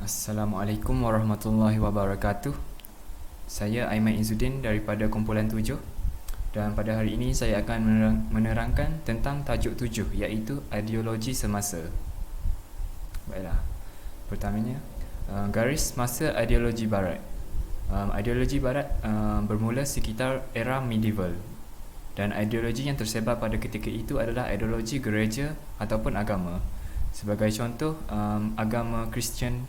Assalamualaikum warahmatullahi wabarakatuh. Saya Aiman Izzuddin daripada kumpulan 7, dan pada hari ini saya akan menerangkan tentang tajuk 7, iaitu ideologi semasa. Baiklah, pertamanya garis masa ideologi barat. Ideologi barat bermula sekitar era medieval, dan ideologi yang tersebar pada ketika itu adalah ideologi gereja ataupun agama. Sebagai contoh, agama Kristian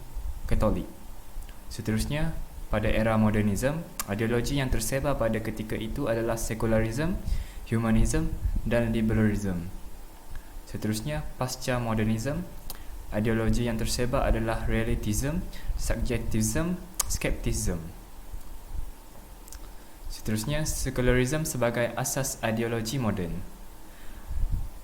Katolik. Seterusnya, pada era modernism, ideologi yang tersebar pada ketika itu adalah secularism, humanism dan liberalism. Seterusnya, pasca modernism, ideologi yang tersebar adalah relativism, subjectivism, skepticism. Seterusnya, secularism sebagai asas ideologi moden.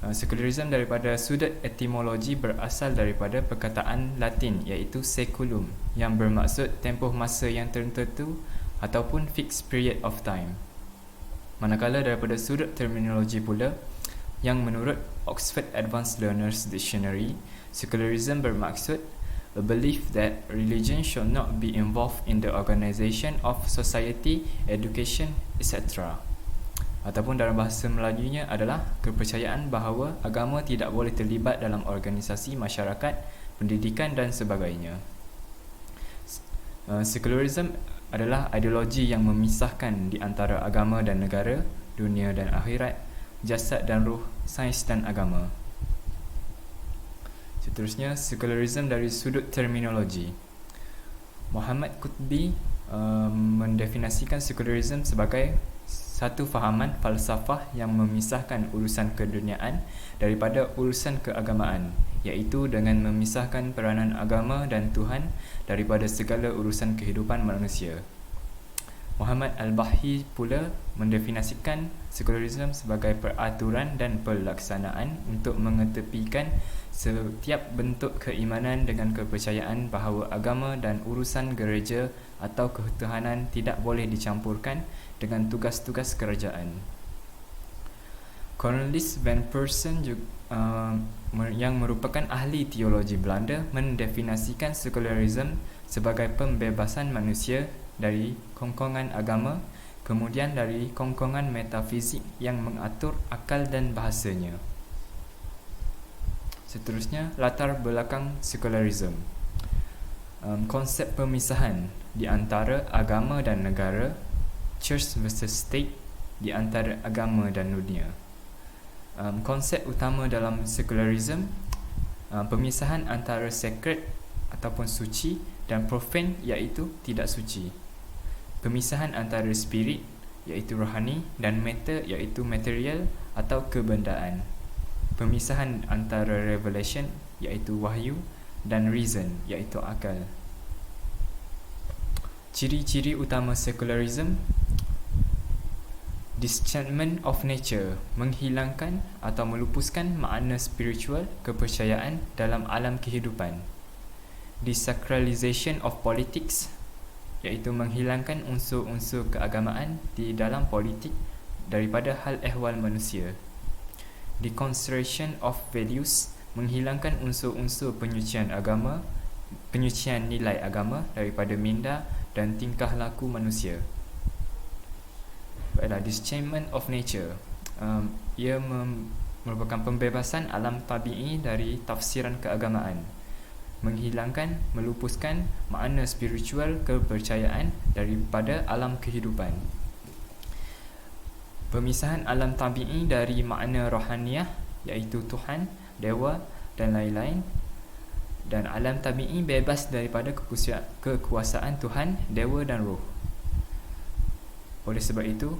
Secularism daripada sudut etimologi berasal daripada perkataan Latin iaitu seculum, yang bermaksud tempoh masa yang tertentu ataupun fixed period of time. Manakala daripada sudut terminologi pula, yang menurut Oxford Advanced Learners Dictionary, secularism bermaksud a belief that religion should not be involved in the organisation of society, education, etc. Ataupun dalam bahasa Melayunya adalah kepercayaan bahawa agama tidak boleh terlibat dalam organisasi masyarakat, pendidikan dan sebagainya. Secularism adalah ideologi yang memisahkan di antara agama dan negara, dunia dan akhirat, jasad dan ruh, sains dan agama. Seterusnya, secularism dari sudut terminologi. Muhammad Qutbi mendefinisikan secularism sebagai satu fahaman falsafah yang memisahkan urusan keduniaan daripada urusan keagamaan, iaitu dengan memisahkan peranan agama dan Tuhan daripada segala urusan kehidupan manusia. Muhammad Al-Bahi pula mendefinisikan secularism sebagai peraturan dan pelaksanaan untuk mengetepikan setiap bentuk keimanan dengan kepercayaan bahawa agama dan urusan gereja atau ketuhanan tidak boleh dicampurkan dengan tugas-tugas kerajaan. Cornelis van Persen yang merupakan ahli teologi Belanda mendefinisikan secularism sebagai pembebasan manusia dari kongkongan agama, kemudian dari kongkongan metafizik yang mengatur akal dan bahasanya. Seterusnya, latar belakang secularism. Konsep pemisahan di antara agama dan negara, church versus state, di antara agama dan dunia. Konsep utama dalam secularism, pemisahan antara sacred ataupun suci dan profane iaitu tidak suci. Pemisahan antara spirit iaitu rohani dan matter iaitu material atau kebendaan. Pemisahan antara revelation iaitu wahyu dan reason iaitu akal. Ciri-ciri utama secularism: disenchantment of nature, menghilangkan atau melupuskan makna spiritual, kepercayaan dalam alam kehidupan. Desacralization of politics, iaitu menghilangkan unsur-unsur keagamaan di dalam politik daripada hal ehwal manusia. Deconstruction of values, menghilangkan unsur-unsur penyucian agama, penyucian nilai agama daripada minda dan tingkah laku manusia. Baiklah, disenchantment of nature, ia merupakan pembebasan alam tabi'i dari tafsiran keagamaan, menghilangkan, melupuskan makna spiritual kepercayaan daripada alam kehidupan. Pemisahan alam tabi'i dari makna rohaniah iaitu Tuhan, dewa dan lain-lain, dan alam tabi'i bebas daripada kekuasaan Tuhan, dewa dan roh. Oleh sebab itu,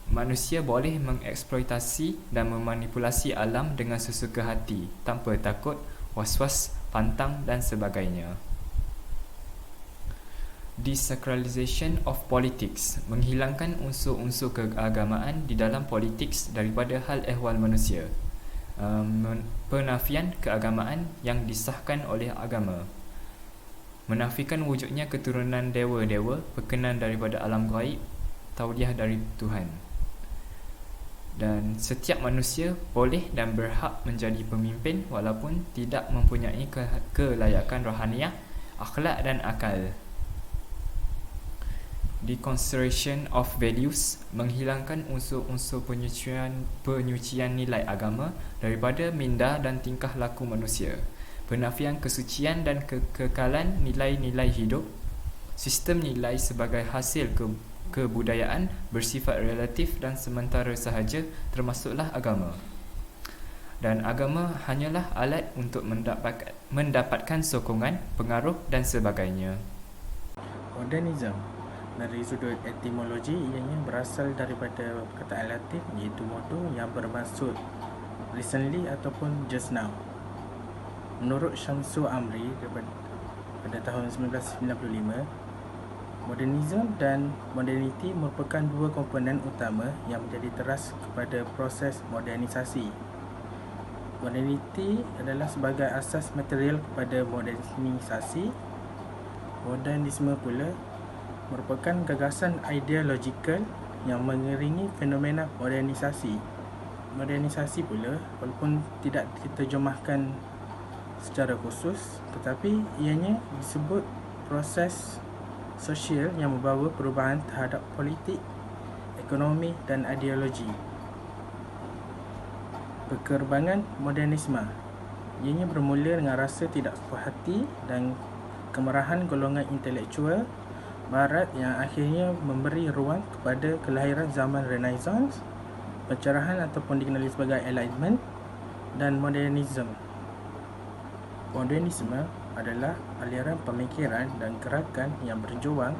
manusia boleh mengeksploitasi dan memanipulasi alam dengan sesuka hati tanpa takut, was-was, pantang dan sebagainya. Desacralization of politics, menghilangkan unsur-unsur keagamaan di dalam politik daripada hal ehwal manusia. Penafian keagamaan yang disahkan oleh agama, menafikan wujudnya keturunan dewa-dewa, perkenan daripada alam gaib, tauliah dari Tuhan. Dan setiap manusia boleh dan berhak menjadi pemimpin walaupun tidak mempunyai kelayakan rohaniah akhlak dan akal. Deconstruction of values, menghilangkan unsur-unsur penyucian nilai agama daripada minda dan tingkah laku manusia. Penafian kesucian dan kekekalan nilai-nilai hidup. Sistem nilai sebagai hasil kebudayaan bersifat relatif dan sementara sahaja, termasuklah agama. Dan agama hanyalah alat untuk mendapatkan sokongan, pengaruh dan sebagainya. Modernism dari sudut etimologi, ianya berasal daripada perkataan Latin iaitu modo yang bermaksud recently ataupun just now. Menurut Syamsul Amri pada tahun 1995, modernism dan modernity merupakan dua komponen utama yang menjadi teras kepada proses modernisasi. Modernity adalah sebagai asas material kepada modernisasi. Modernisme pula merupakan gagasan ideologikal yang mengiringi fenomena modernisasi. Modernisasi pula, walaupun tidak diterjemahkan secara khusus, tetapi ianya disebut proses sosial yang membawa perubahan terhadap politik, ekonomi dan ideologi. Perkembangan modernisme, ianya bermula dengan rasa tidak puas hati dan kemarahan golongan intelektual Barat yang akhirnya memberi ruang kepada kelahiran zaman Renaissance, pencerahan ataupun dikenali sebagai Enlightenment dan Modernism. Modernisme adalah aliran pemikiran dan gerakan yang berjuang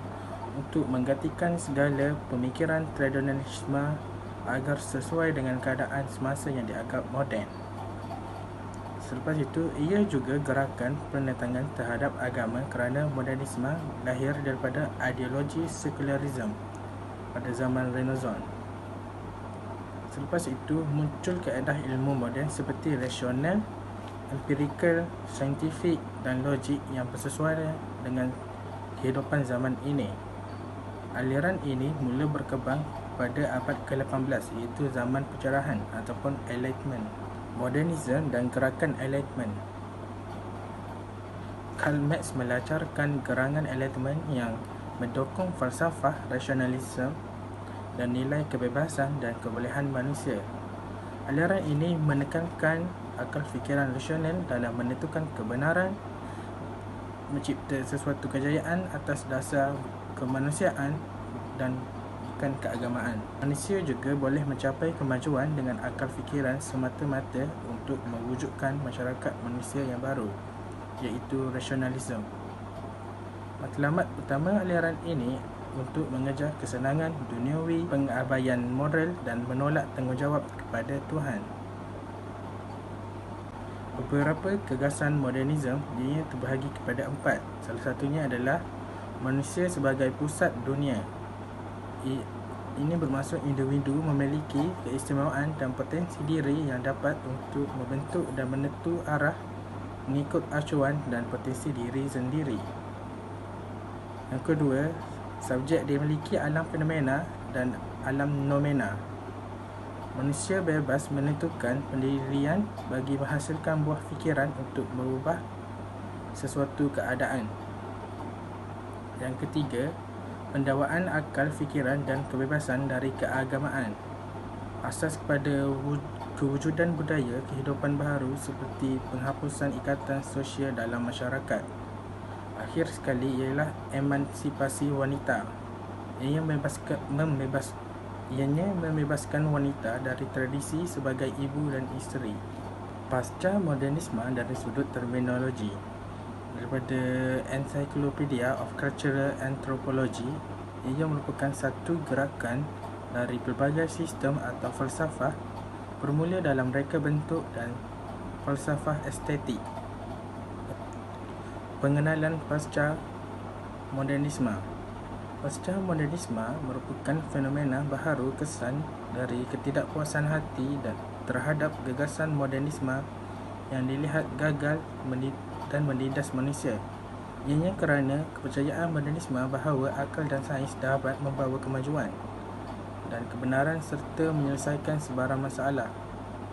untuk menggantikan segala pemikiran tradisionalisme agar sesuai dengan keadaan semasa yang dianggap moden. Selepas itu, ia juga gerakan penentangan terhadap agama kerana modernisme lahir daripada ideologi sekularisme pada zaman Renaissance. Selepas itu, muncul kaedah ilmu moden seperti rasional, empirikal, saintifik dan logik yang bersesuaian dengan kehidupan zaman ini. Aliran ini mula berkembang pada abad ke-18 iaitu zaman pencerahan ataupun Enlightenment. Modernism dan gerakan Enlightenment. Karl Marx melancarkan gerangan Enlightenment yang mendukung falsafah rasionalisme dan nilai kebebasan dan kebolehan manusia. Aliran ini menekankan akal fikiran rasional dalam menentukan kebenaran, mencipta sesuatu kejayaan atas dasar kemanusiaan dan bukan keagamaan. Manusia juga boleh mencapai kemajuan dengan akal fikiran semata-mata untuk mewujudkan masyarakat manusia yang baru, iaitu rasionalisme. Matlamat utama aliran ini untuk mengejar kesenangan duniawi, pengabaian moral dan menolak tanggungjawab kepada Tuhan. Beberapa gagasan modernisme dia terbahagi kepada 4. Salah satunya adalah manusia sebagai pusat dunia. Ini bermaksud individu memiliki keistimewaan dan potensi diri yang dapat untuk membentuk dan menentu arah mengikut acuan dan potensi diri sendiri. Yang kedua, subjek dimiliki alam fenomena dan alam nomena. Manusia bebas menentukan pendirian bagi menghasilkan buah fikiran untuk merubah sesuatu keadaan. Yang ketiga, pendawaan akal fikiran dan kebebasan dari keagamaan. Asas kepada kewujudan budaya kehidupan baharu seperti penghapusan ikatan sosial dalam masyarakat. Akhir sekali ialah emansipasi wanita. Ianya membebaskan wanita dari tradisi sebagai ibu dan isteri. Pasca modernisme dari sudut terminologi, daripada Encyclopedia of Cultural Anthropology, ia merupakan satu gerakan dari pelbagai sistem atau falsafah bermula dalam reka bentuk dan falsafah estetik. Pengenalan pasca modernisme. Pasca modernisme merupakan fenomena baharu kesan dari ketidakpuasan hati terhadap gagasan modernisme yang dilihat gagal dan menindas manusia. Ianya kerana kepercayaan modernisme bahawa akal dan sains dapat membawa kemajuan dan kebenaran serta menyelesaikan sebarang masalah.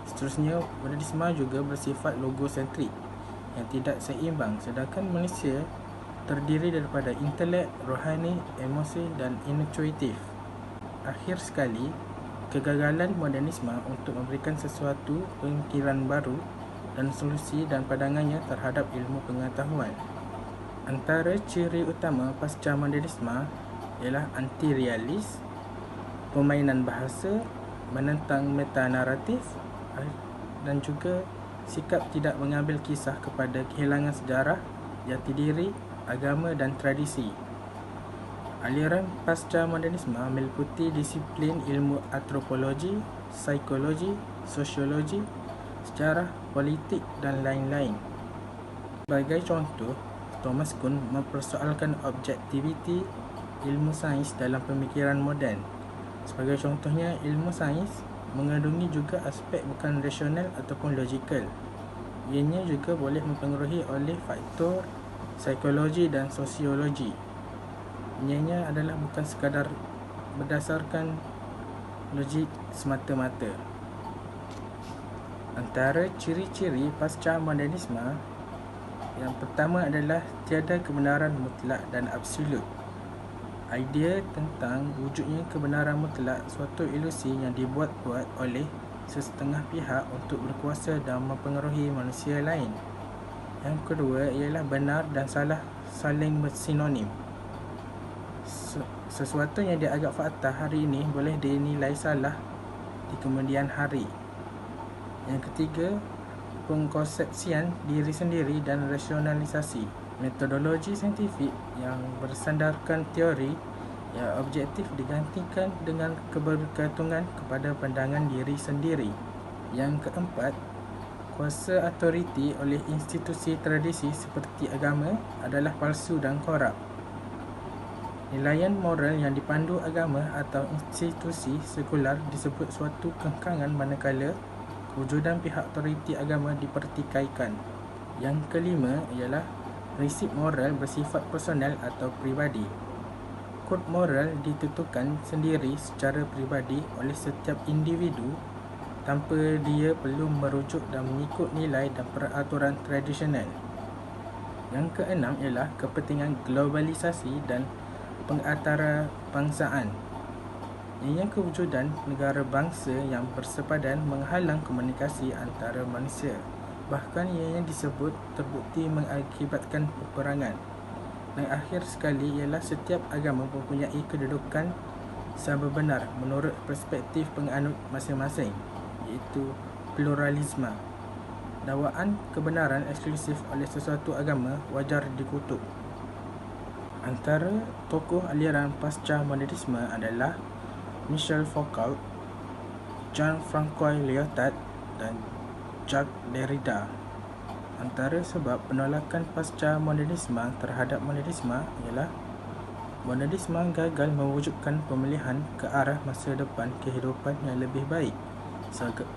Seterusnya, modernisme juga bersifat logosentrik yang tidak seimbang, sedangkan manusia terdiri daripada intelek, rohani, emosi dan intuitif. Akhir sekali, kegagalan modernisme untuk memberikan sesuatu pemikiran baru dan solusi dan pandangannya terhadap ilmu pengetahuan. Antara ciri utama pasca modernisme ialah anti-realis, permainan bahasa, menentang meta-naratif dan juga sikap tidak mengambil kisah kepada kehilangan sejarah, jati diri, agama dan tradisi. Aliran pasca modernisme meliputi disiplin ilmu antropologi, psikologi, sosiologi, sejarah, politik dan lain-lain. Sebagai contoh, Thomas Kuhn mempersoalkan objektiviti ilmu sains dalam pemikiran moden. Sebagai contohnya, ilmu sains mengandungi juga aspek bukan rasional ataupun logikal. Ianya juga boleh mempengaruhi oleh faktor psikologi dan sosiologi. Ianya adalah bukan sekadar berdasarkan logik semata-mata. Antara ciri-ciri pasca modernisme, yang pertama adalah tiada kebenaran mutlak dan absolut. Idea tentang wujudnya kebenaran mutlak suatu ilusi yang dibuat-buat oleh sesetengah pihak untuk berkuasa dan mempengaruhi manusia lain. Yang kedua ialah benar dan salah saling bersinonim. Sesuatu yang dianggap fakta hari ini boleh dinilai salah di kemudian hari. Yang ketiga, pengkonsepsian diri sendiri dan rasionalisasi. Metodologi saintifik yang bersandarkan teori yang objektif digantikan dengan kebergantungan kepada pandangan diri sendiri. Yang keempat, kuasa autoriti oleh institusi tradisi seperti agama adalah palsu dan korup. Nilaian moral yang dipandu agama atau institusi sekular disebut suatu kengkangan manakala kewujudan pihak autoriti agama dipertikaikan. Yang kelima ialah prinsip moral bersifat personal atau pribadi. Kod moral ditentukan sendiri secara pribadi oleh setiap individu tanpa dia perlu merujuk dan mengikut nilai dan peraturan tradisional. Yang keenam ialah kepentingan globalisasi dan pengantarbangsaan. Ianya kewujudan negara bangsa yang bersepadan menghalang komunikasi antara manusia. Bahkan ianya disebut terbukti mengakibatkan peperangan. Dan akhir sekali ialah setiap agama mempunyai kedudukan sama benar menurut perspektif penganut masing-masing, iaitu pluralisme. Dakwaan kebenaran eksklusif oleh sesuatu agama wajar dikutuk. Antara tokoh aliran pasca modernisme adalah Michel Foucault, Jean-François Lyotard dan Jacques Derrida. Antara sebab penolakan pasca modernisme terhadap modernisme ialah modernisme gagal mewujudkan pemilihan ke arah masa depan kehidupan yang lebih baik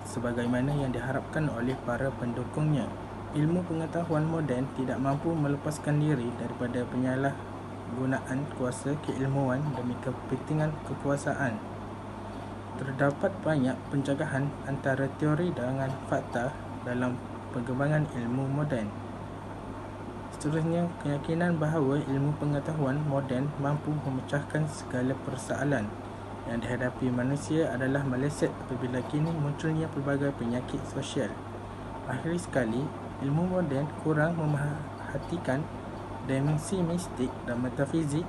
sebagaimana yang diharapkan oleh para pendukungnya. Ilmu pengetahuan moden tidak mampu melepaskan diri daripada penyalahgunaan kuasa keilmuan demi kepentingan kekuasaan. Terdapat banyak pencegahan antara teori dengan fakta dalam perkembangan ilmu moden. Seterusnya, keyakinan bahawa ilmu pengetahuan moden mampu memecahkan segala persoalan yang dihadapi manusia adalah meleset apabila kini munculnya pelbagai penyakit sosial. Akhir sekali, ilmu moden kurang memerhatikan dimensi mistik dan metafizik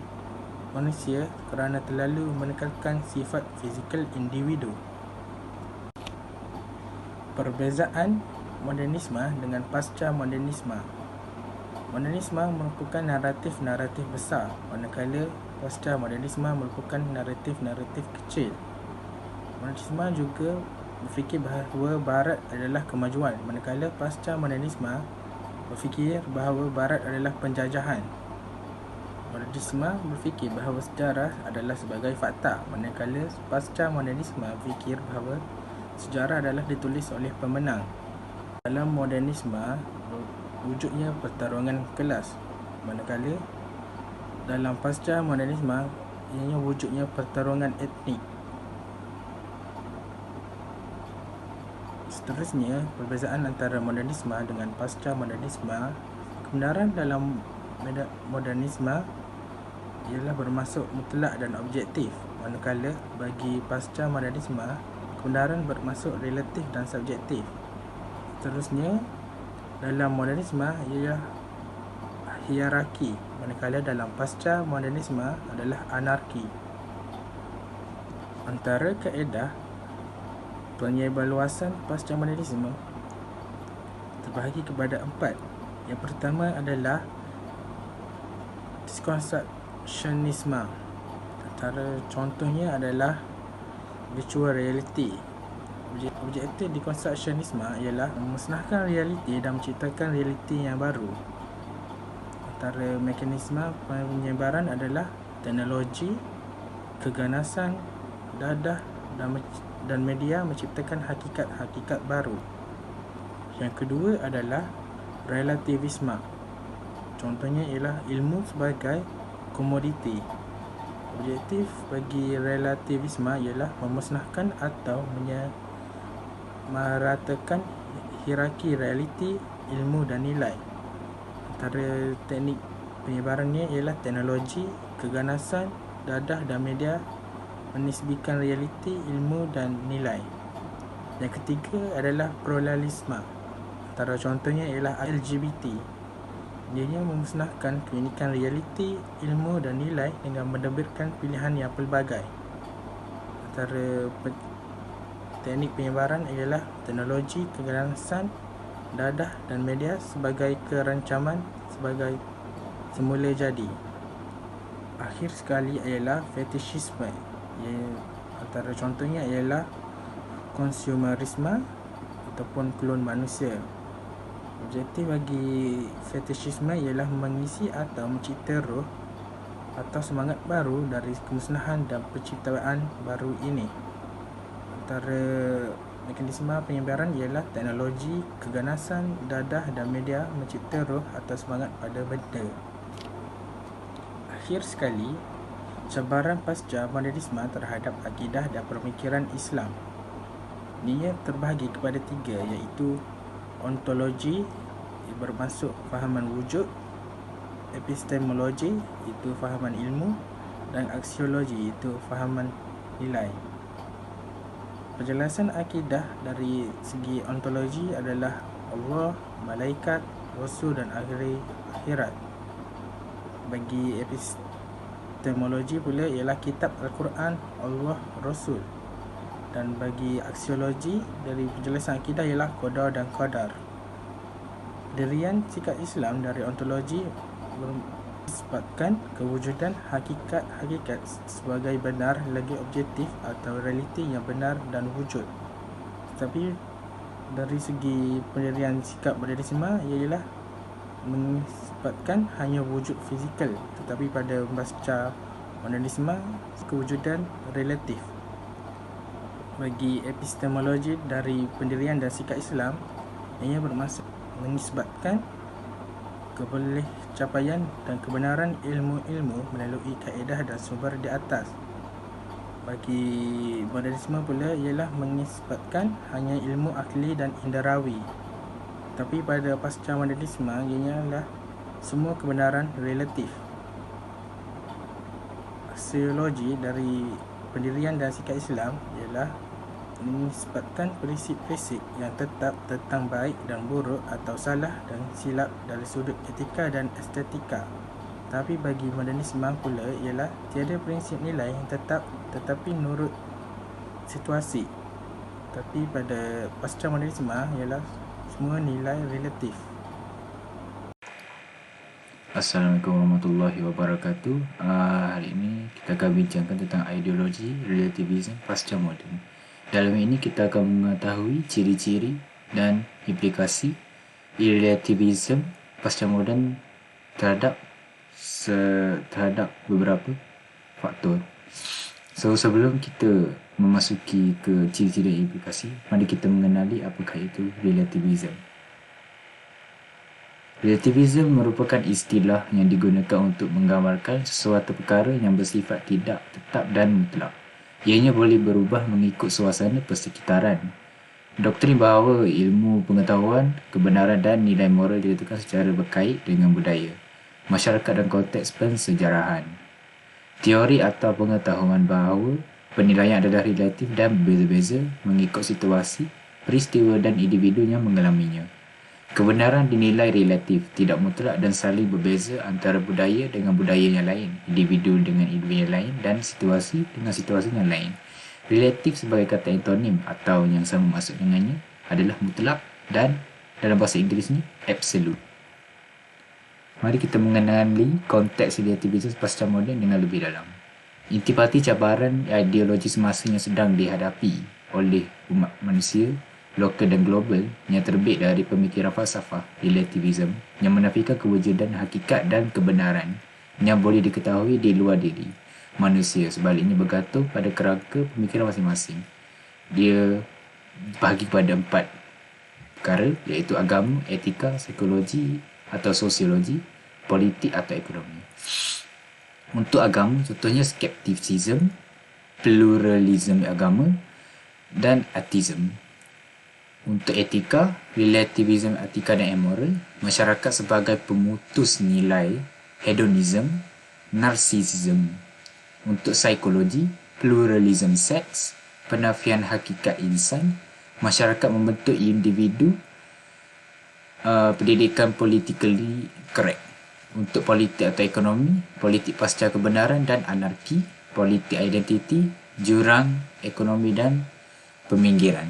manusia kerana terlalu menekankan sifat fizikal individu. Perbezaan modernisme dengan pasca modernisme. Modernisme merupakan naratif-naratif besar, manakala pasca modernisme merupakan naratif-naratif kecil. Modernisme juga berfikir bahawa Barat adalah kemajuan, manakala pasca modernisme berfikir bahawa Barat adalah penjajahan. Modernisme berfikir bahawa sejarah adalah sebagai fakta, manakala pasca modernisme berfikir bahawa sejarah adalah ditulis oleh pemenang. Dalam modernisme, wujudnya pertarungan kelas, manakala dalam pasca modernisme, ianya wujudnya pertarungan etnik. Seterusnya, perbezaan antara modernisme dengan pasca modernisme. Kebenaran dalam modernisme ialah bermaksud mutlak dan objektif, manakala bagi pasca modernisme kebenaran bermaksud relatif dan subjektif. Seterusnya, dalam modernisme ialah hierarki, manakala dalam pasca modernisme adalah anarki. Antara kaedah pengevaluasan pasca modernisme terbahagi kepada 4. Yang pertama adalah disconstructionisme. Antara contohnya adalah virtual reality. Objektif deconstructionisme ialah memusnahkan realiti dan menciptakan realiti yang baru. Antara mekanisme penyebaran adalah teknologi, keganasan, dadah dan media menciptakan hakikat-hakikat baru. Yang kedua adalah relativisme. Contohnya ialah ilmu sebagai komoditi. Objektif bagi relativisme ialah memusnahkan atau meratakan hierarki realiti, ilmu dan nilai. Antara teknik penyebarannya ialah teknologi, keganasan, dadah dan media menisbikan realiti, ilmu dan nilai. Yang ketiga adalah pluralisme. Antara contohnya ialah LGBT. Ianya memusnahkan keunikan realiti, ilmu dan nilai dengan menerbitkan pilihan yang pelbagai. Antara teknik penyebaran ialah teknologi, keganasan, dadah dan media sebagai kerancaman sebagai semula jadi. Akhir sekali ialah fetishisme. Antara contohnya ialah konsumerisme ataupun klon manusia. Objektif bagi fetishisme ialah mengisi atau mencipta roh atau semangat baru dari kemusnahan dan penciptaan baru ini. Antara mekanisme penyebaran ialah teknologi, keganasan, dadah dan media mencipta roh atau semangat pada benda. Akhir sekali, cabaran pasca modernisme terhadap akidah dan pemikiran Islam. Ia terbahagi kepada 3, iaitu ontologi, bermaksud fahaman wujud, epistemologi, itu fahaman ilmu, dan aksiologi, itu fahaman nilai. Penjelasan akidah dari segi ontologi adalah Allah, malaikat, rasul dan akhirat. Bagi epistemologi pula ialah kitab Al-Quran, Allah, Rasul. Dan bagi aksiologi dari penjelasan akidah ialah qada dan qadar. Pendirian sikap Islam dari ontologi menisbatkan kewujudan hakikat-hakikat sebagai benar lagi objektif atau realiti yang benar dan wujud. Tetapi dari segi pendirian sikap modernisme ialah menisbatkan hanya wujud fizikal, tetapi pada pasca modernisme kewujudan relatif. Bagi epistemologi dari pendirian dan sikap Islam, ia bermaksud menisbatkan kebolehcapaian dan kebenaran ilmu-ilmu melalui kaedah dan sumber di atas. Bagi modernisme pula ialah menisbatkan hanya ilmu akli dan inderawi. Tapi pada pasca modernisme ialah semua kebenaran relatif. Aksiologi dari pendirian dan sikap Islam ialah menisbatkan prinsip-prinsip yang tetap tentang baik dan buruk atau salah dan silap dari sudut etika dan estetika. Tapi bagi modernisme pula ialah tiada prinsip nilai yang tetap tetapi menurut situasi. Tapi pada pasca modernisme ialah semua nilai relatif. Assalamualaikum warahmatullahi wabarakatuh. Hari ini kita akan bincangkan tentang ideologi relativism pasca moden. Dalam ini kita akan mengetahui ciri-ciri dan implikasi relativism pasca moden terhadap beberapa faktor. So sebelum kita memasuki ke ciri-ciri dan implikasi, mari kita mengenali apakah itu relativism. Relativism merupakan istilah yang digunakan untuk menggambarkan sesuatu perkara yang bersifat tidak tetap dan mutlak. Ianya boleh berubah mengikut suasana persekitaran. Doktrin bahawa ilmu pengetahuan, kebenaran dan nilai moral diletakkan secara berkait dengan budaya. masyarakat dan konteks pensejarahan. Teori atau pengetahuan bahawa penilaian adalah relatif dan berbeza-beza mengikut situasi, peristiwa dan individu yang mengalaminya. Kebenaran dinilai relatif, tidak mutlak dan saling berbeza antara budaya dengan budaya yang lain, individu dengan individu yang lain dan situasi dengan situasi yang lain. Relatif sebagai kata antonim atau yang sama maksud dengannya adalah mutlak dan dalam bahasa Inggerisnya absolute. Mari kita mengenali konteks relativisme pasca moden dengan lebih dalam. Intipati cabaran ideologi semasa yang sedang dihadapi oleh umat manusia, lokal dan global yang terbit dari pemikiran falsafah relativism yang menafikan kewujudan hakikat dan kebenaran yang boleh diketahui di luar diri manusia, sebaliknya bergantung pada kerangka pemikiran masing-masing. Dia bahagi kepada 4 perkara, iaitu agama, etika, psikologi atau sosiologi, politik atau ekonomi. Untuk agama, contohnya skepticism, pluralism agama dan atheism. Untuk etika, relativism etika dan amoral, masyarakat sebagai pemutus nilai, hedonism, narcissism. Untuk psikologi, pluralism seks, penafian hakikat insan, masyarakat membentuk individu, pendidikan politically correct. Untuk politik atau ekonomi, politik pasca kebenaran dan anarki, politik identiti, jurang, ekonomi dan peminggiran.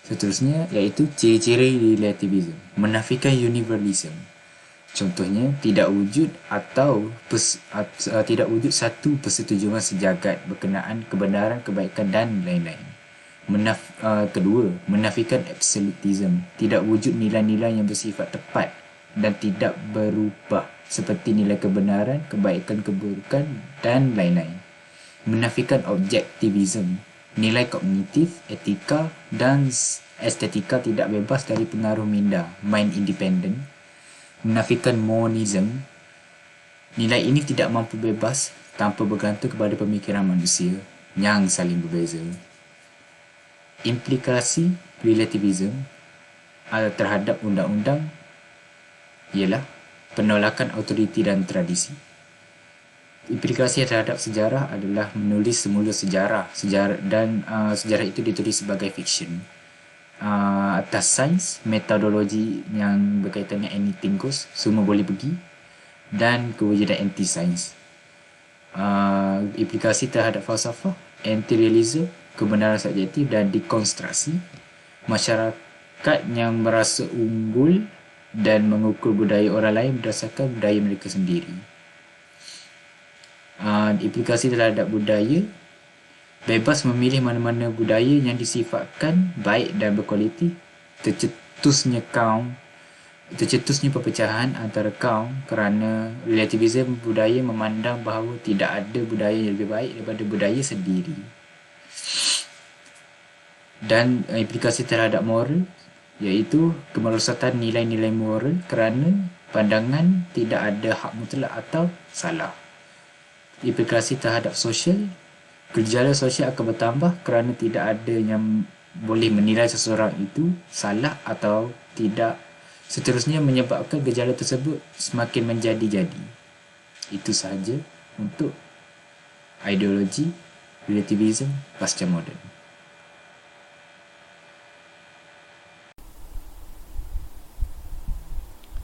Seterusnya iaitu ciri-ciri relativism, menafikan universalism. Contohnya, tidak wujud tidak wujud satu persetujuan sejagat berkenaan kebenaran, kebaikan dan lain-lain. Kedua, menafikan absolutism, tidak wujud nilai-nilai yang bersifat tepat dan tidak berubah seperti nilai kebenaran, kebaikan, keburukan dan lain-lain. Menafikan objektivism, nilai kognitif, etika dan estetika tidak bebas dari pengaruh minda, mind independent. Menafikan monism, nilai ini tidak mampu bebas tanpa bergantung kepada pemikiran manusia yang saling berbeza. Implikasi relativism terhadap undang-undang ialah penolakan autoriti dan tradisi. Implikasi terhadap sejarah adalah menulis semula sejarah dan sejarah itu ditulis sebagai fiction. Atas sains, metodologi yang berkaitan dengan anything goes, semua boleh pergi, dan kewujudan anti-sains. Implikasi terhadap falsafah, anti-realism, kebenaran subjektif dan dekonstruksi. Masyarakat yang merasa unggul dan mengukur budaya orang lain berdasarkan budaya mereka sendiri. Implikasi terhadap budaya, bebas memilih mana-mana budaya yang disifatkan baik dan berkualiti. Tercetusnya perpecahan antara kaum kerana relativism budaya memandang bahawa tidak ada budaya yang lebih baik daripada budaya sendiri. Dan implikasi terhadap moral, iaitu kemerosatan nilai-nilai moral kerana pandangan tidak ada hak mutlak atau salah. Implikasi terhadap sosial, gejala sosial akan bertambah kerana tidak ada yang boleh menilai seseorang itu salah atau tidak. Seterusnya menyebabkan gejala tersebut semakin menjadi-jadi. Itu sahaja untuk ideologi relativism pasca moden.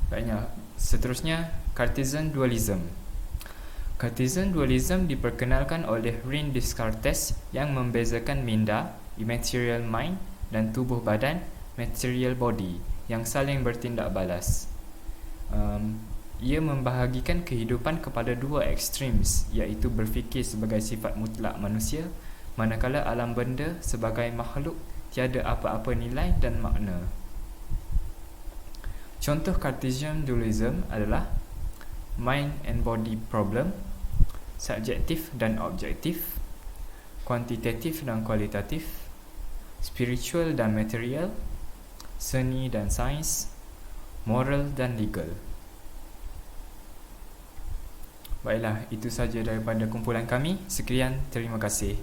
Baiknya, seterusnya Cartesian dualism. Cartesian dualism diperkenalkan oleh René Descartes yang membezakan minda, immaterial mind, dan tubuh badan, material body, yang saling bertindak balas. Ia membahagikan kehidupan kepada dua ekstremes, iaitu berfikir sebagai sifat mutlak manusia, manakala alam benda sebagai makhluk tiada apa-apa nilai dan makna. Contoh Cartesian dualism adalah mind and body problem, subjektif dan objektif, kuantitatif dan kualitatif, spiritual dan material, seni dan sains, moral dan legal. Baiklah, itu saja daripada kumpulan kami. Sekian, terima kasih.